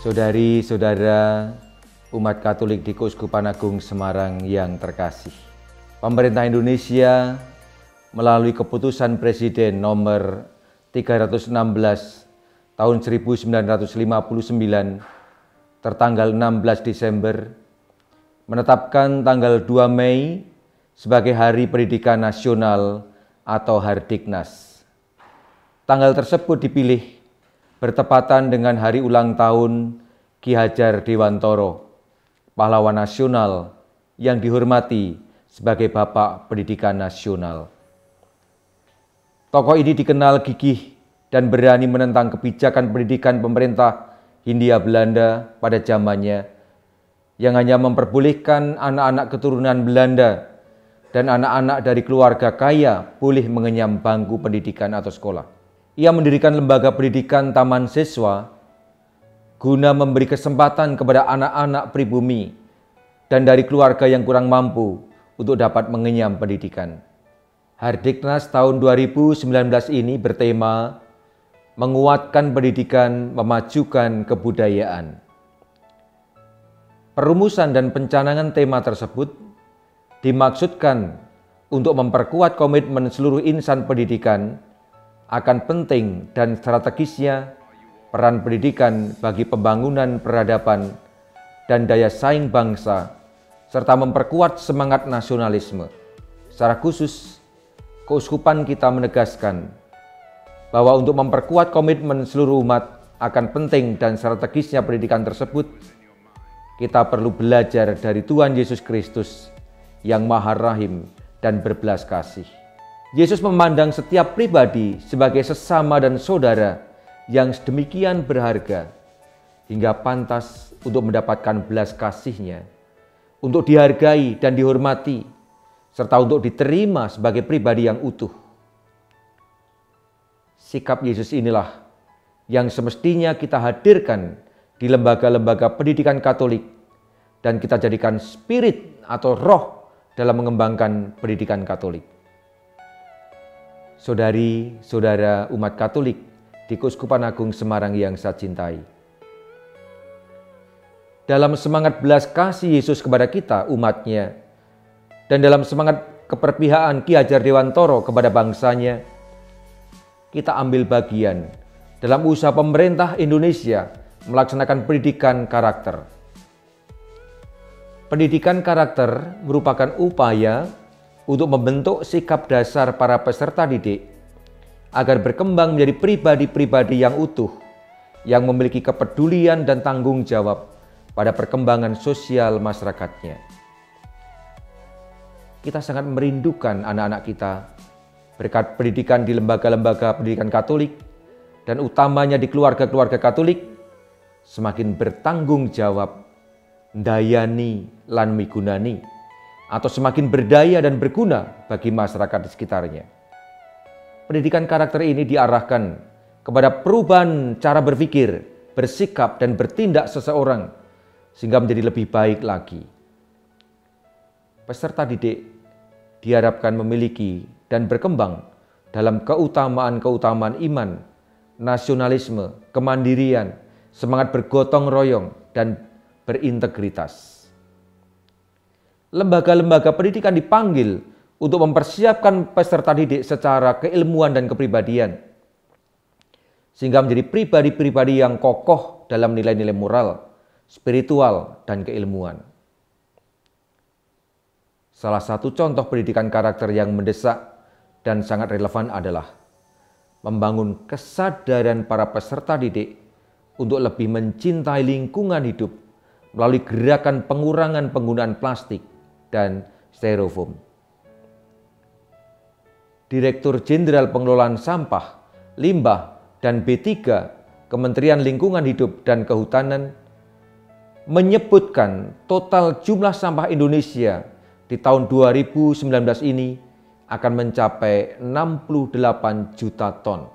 Saudari-saudara umat Katolik di Keuskupan Agung Semarang yang terkasih, pemerintah Indonesia melalui keputusan Presiden nomor 316 tahun 1959 tertanggal 16 Desember menetapkan tanggal 2 Mei sebagai Hari Pendidikan Nasional atau Hardiknas. Tanggal tersebut dipilih bertepatan dengan hari ulang tahun Ki Hajar Dewantoro, pahlawan nasional yang dihormati sebagai Bapak Pendidikan Nasional. Tokoh ini dikenal gigih dan berani menentang kebijakan pendidikan pemerintah Hindia Belanda pada zamannya, yang hanya memperbolehkan anak-anak keturunan Belanda dan anak-anak dari keluarga kaya boleh mengenyam bangku pendidikan atau sekolah. Ia mendirikan lembaga pendidikan Taman Siswa guna memberi kesempatan kepada anak-anak pribumi dan dari keluarga yang kurang mampu untuk dapat mengenyam pendidikan. Hardiknas tahun 2019 ini bertema menguatkan pendidikan, memajukan kebudayaan. Perumusan dan pencanangan tema tersebut dimaksudkan untuk memperkuat komitmen seluruh insan pendidikan akan penting dan strategisnya peran pendidikan bagi pembangunan peradaban dan daya saing bangsa, serta memperkuat semangat nasionalisme. Secara khusus, Keuskupan kita menegaskan bahwa untuk memperkuat komitmen seluruh umat akan penting dan strategisnya pendidikan tersebut, kita perlu belajar dari Tuhan Yesus Kristus yang Maha Rahim dan berbelas kasih. Yesus memandang setiap pribadi sebagai sesama dan saudara yang sedemikian berharga hingga pantas untuk mendapatkan belas kasih-Nya, untuk dihargai dan dihormati, serta untuk diterima sebagai pribadi yang utuh. Sikap Yesus inilah yang semestinya kita hadirkan di lembaga-lembaga pendidikan Katolik dan kita jadikan spirit atau roh dalam mengembangkan pendidikan Katolik. Saudari-saudara umat Katolik di Keuskupan Agung Semarang yang saya cintai, dalam semangat belas kasih Yesus kepada kita umatnya dan dalam semangat keperpihakan Ki Hajar Dewantoro kepada bangsanya, kita ambil bagian dalam usaha pemerintah Indonesia melaksanakan pendidikan karakter. Pendidikan karakter merupakan upaya untuk membentuk sikap dasar para peserta didik agar berkembang menjadi pribadi-pribadi yang utuh, yang memiliki kepedulian dan tanggung jawab pada perkembangan sosial masyarakatnya. Kita sangat merindukan anak-anak kita berkat pendidikan di lembaga-lembaga pendidikan Katolik dan utamanya di keluarga-keluarga Katolik semakin bertanggung jawab, ndayani lan migunani, atau semakin berdaya dan berguna bagi masyarakat di sekitarnya. Pendidikan karakter ini diarahkan kepada perubahan cara berpikir, bersikap, dan bertindak seseorang sehingga menjadi lebih baik lagi. Peserta didik diharapkan memiliki dan berkembang dalam keutamaan-keutamaan iman, nasionalisme, kemandirian, semangat bergotong royong, dan berintegritas. Lembaga-lembaga pendidikan dipanggil untuk mempersiapkan peserta didik secara keilmuan dan kepribadian, sehingga menjadi pribadi-pribadi yang kokoh dalam nilai-nilai moral, spiritual, dan keilmuan. Salah satu contoh pendidikan karakter yang mendesak dan sangat relevan adalah membangun kesadaran para peserta didik untuk lebih mencintai lingkungan hidup melalui gerakan pengurangan penggunaan plastik dan styrofoam. Direktur Jenderal Pengelolaan Sampah, Limbah, dan B3 Kementerian Lingkungan Hidup dan Kehutanan menyebutkan total jumlah sampah Indonesia di tahun 2019 ini akan mencapai 68 juta ton.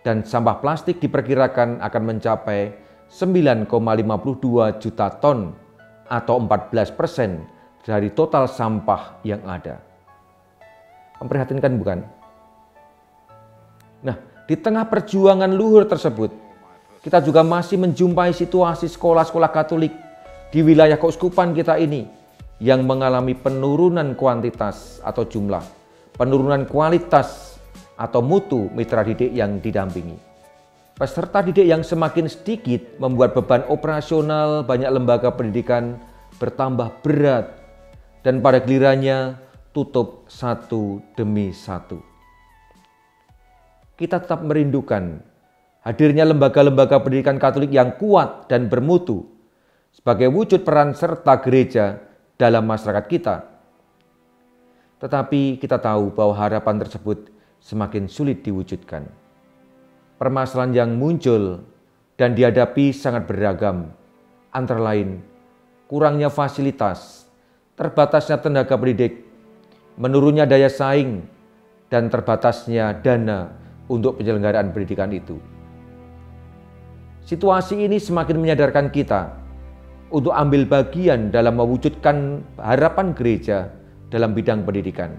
Dan sampah plastik diperkirakan akan mencapai 9,52 juta ton atau 14% dari total sampah yang ada. Memprihatinkan bukan? Nah, di tengah perjuangan luhur tersebut, kita juga masih menjumpai situasi sekolah-sekolah Katolik di wilayah keuskupan kita ini yang mengalami penurunan kuantitas atau jumlah, penurunan kualitas atau mutu mitra didik yang didampingi. Peserta didik yang semakin sedikit membuat beban operasional banyak lembaga pendidikan bertambah berat dan pada gilirannya tutup satu demi satu. Kita tetap merindukan hadirnya lembaga-lembaga pendidikan Katolik yang kuat dan bermutu sebagai wujud peran serta gereja dalam masyarakat kita. Tetapi kita tahu bahwa harapan tersebut semakin sulit diwujudkan. Permasalahan yang muncul dan dihadapi sangat beragam, antara lain kurangnya fasilitas, terbatasnya tenaga pendidik, menurunnya daya saing, dan terbatasnya dana untuk penyelenggaraan pendidikan itu. Situasi ini semakin menyadarkan kita untuk ambil bagian dalam mewujudkan harapan gereja dalam bidang pendidikan.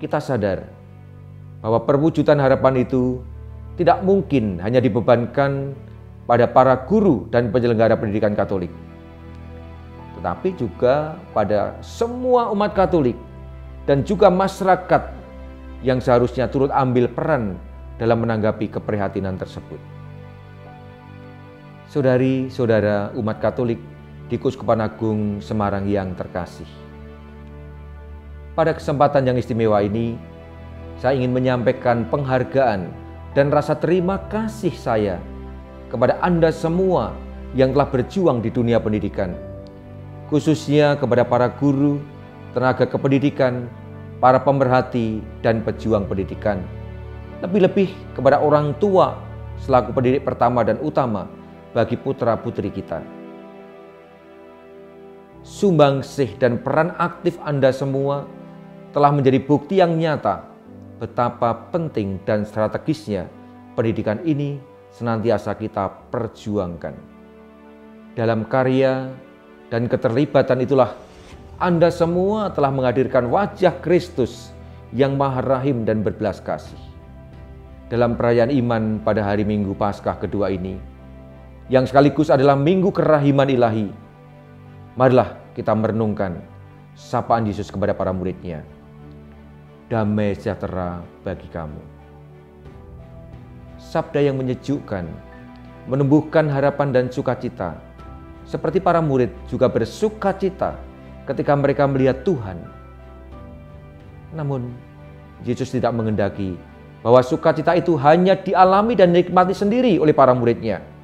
Kita sadar bahwa perwujudan harapan itu tidak mungkin hanya dibebankan pada para guru dan penyelenggara pendidikan Katolik, tetapi juga pada semua umat Katolik dan juga masyarakat yang seharusnya turut ambil peran dalam menanggapi keprihatinan tersebut. Saudari-saudara umat Katolik di Keuskupan Agung Semarang yang terkasih, pada kesempatan yang istimewa ini, saya ingin menyampaikan penghargaan dan rasa terima kasih saya kepada Anda semua yang telah berjuang di dunia pendidikan, khususnya kepada para guru, tenaga kependidikan, para pemerhati dan pejuang pendidikan, lebih-lebih kepada orang tua selaku pendidik pertama dan utama bagi putra-putri kita. Sumbangsih dan peran aktif Anda semua telah menjadi bukti yang nyata betapa penting dan strategisnya pendidikan ini senantiasa kita perjuangkan. Dalam karya dan keterlibatan itulah Anda semua telah menghadirkan wajah Kristus yang Maha Rahim dan berbelas kasih. Dalam perayaan iman pada hari Minggu Paskah kedua ini, yang sekaligus adalah Minggu Kerahiman Ilahi, marilah kita merenungkan sapaan Yesus kepada para murid-Nya. Damai sejahtera bagi kamu. Sabda yang menyejukkan, menumbuhkan harapan dan sukacita, seperti para murid juga bersukacita ketika mereka melihat Tuhan. Namun, Yesus tidak menghendaki bahwa sukacita itu hanya dialami dan dinikmati sendiri oleh para murid-Nya.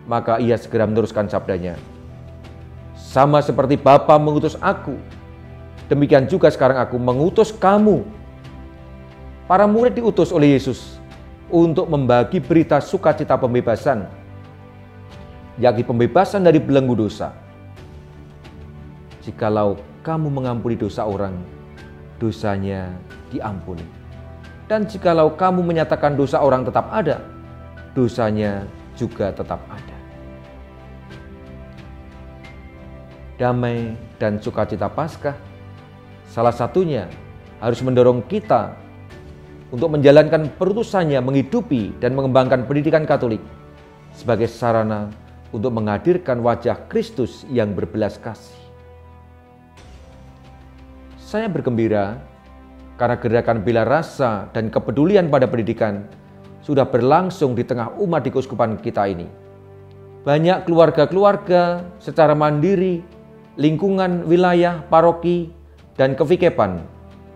Maka ia segera meneruskan sabdanya, "Sama seperti Bapa mengutus aku, demikian juga sekarang aku mengutus kamu." Para murid diutus oleh Yesus untuk membagi berita sukacita pembebasan, yakni pembebasan dari belenggu dosa. Jikalau kamu mengampuni dosa orang, dosanya diampuni. Dan jikalau kamu menyatakan dosa orang tetap ada, dosanya juga tetap ada. Damai dan sukacita Paskah salah satunya harus mendorong kita untuk menjalankan perutusannya menghidupi dan mengembangkan pendidikan Katolik sebagai sarana untuk menghadirkan wajah Kristus yang berbelas kasih. Saya bergembira karena gerakan bela rasa dan kepedulian pada pendidikan sudah berlangsung di tengah umat di keuskupan kita ini. Banyak keluarga-keluarga secara mandiri, lingkungan wilayah, paroki, dan kevikepan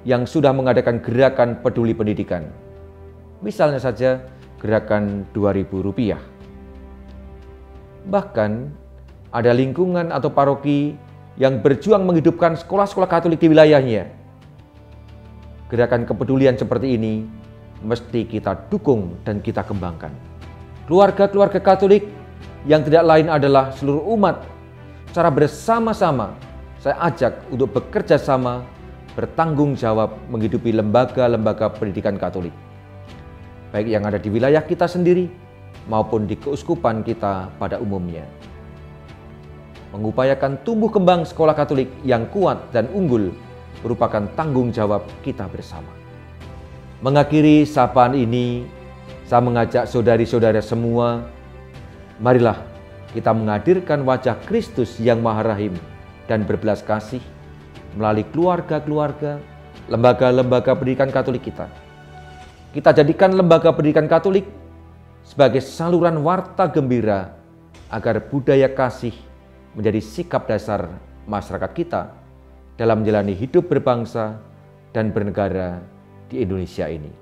yang sudah mengadakan gerakan peduli pendidikan. Misalnya saja gerakan Rp2.000. Bahkan ada lingkungan atau paroki yang berjuang menghidupkan sekolah-sekolah Katolik di wilayahnya. Gerakan kepedulian seperti ini mesti kita dukung dan kita kembangkan. Keluarga-keluarga Katolik yang tidak lain adalah seluruh umat secara bersama-sama saya ajak untuk bekerja sama, bertanggung jawab menghidupi lembaga-lembaga pendidikan Katolik, baik yang ada di wilayah kita sendiri maupun di keuskupan kita pada umumnya. Mengupayakan tumbuh kembang sekolah Katolik yang kuat dan unggul merupakan tanggung jawab kita bersama. Mengakhiri sapaan ini, Saya mengajak saudari-saudara semua, marilah kita menghadirkan wajah Kristus yang Maha Rahim dan berbelas kasih melalui keluarga-keluarga, lembaga-lembaga pendidikan Katolik kita. Kita jadikan lembaga pendidikan Katolik sebagai saluran warta gembira agar budaya kasih menjadi sikap dasar masyarakat kita dalam menjalani hidup berbangsa dan bernegara di Indonesia ini.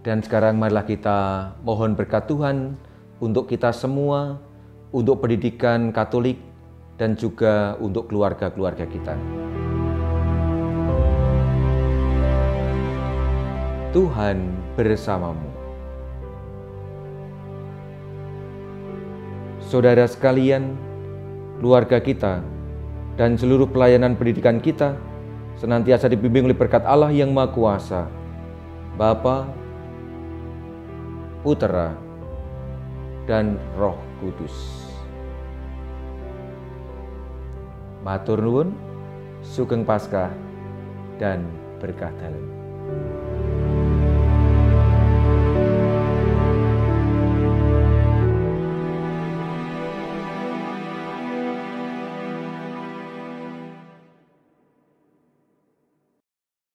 Dan sekarang marilah kita mohon berkat Tuhan untuk kita semua, untuk pendidikan Katolik, dan juga untuk keluarga-keluarga kita. Tuhan bersamamu. Saudara sekalian, keluarga kita, dan seluruh pelayanan pendidikan kita senantiasa dibimbing oleh berkat Allah yang Maha Kuasa, Bapa, Putra, dan Roh Kudus. Matur nuwun, sugeng Paskah, dan berkah dalam.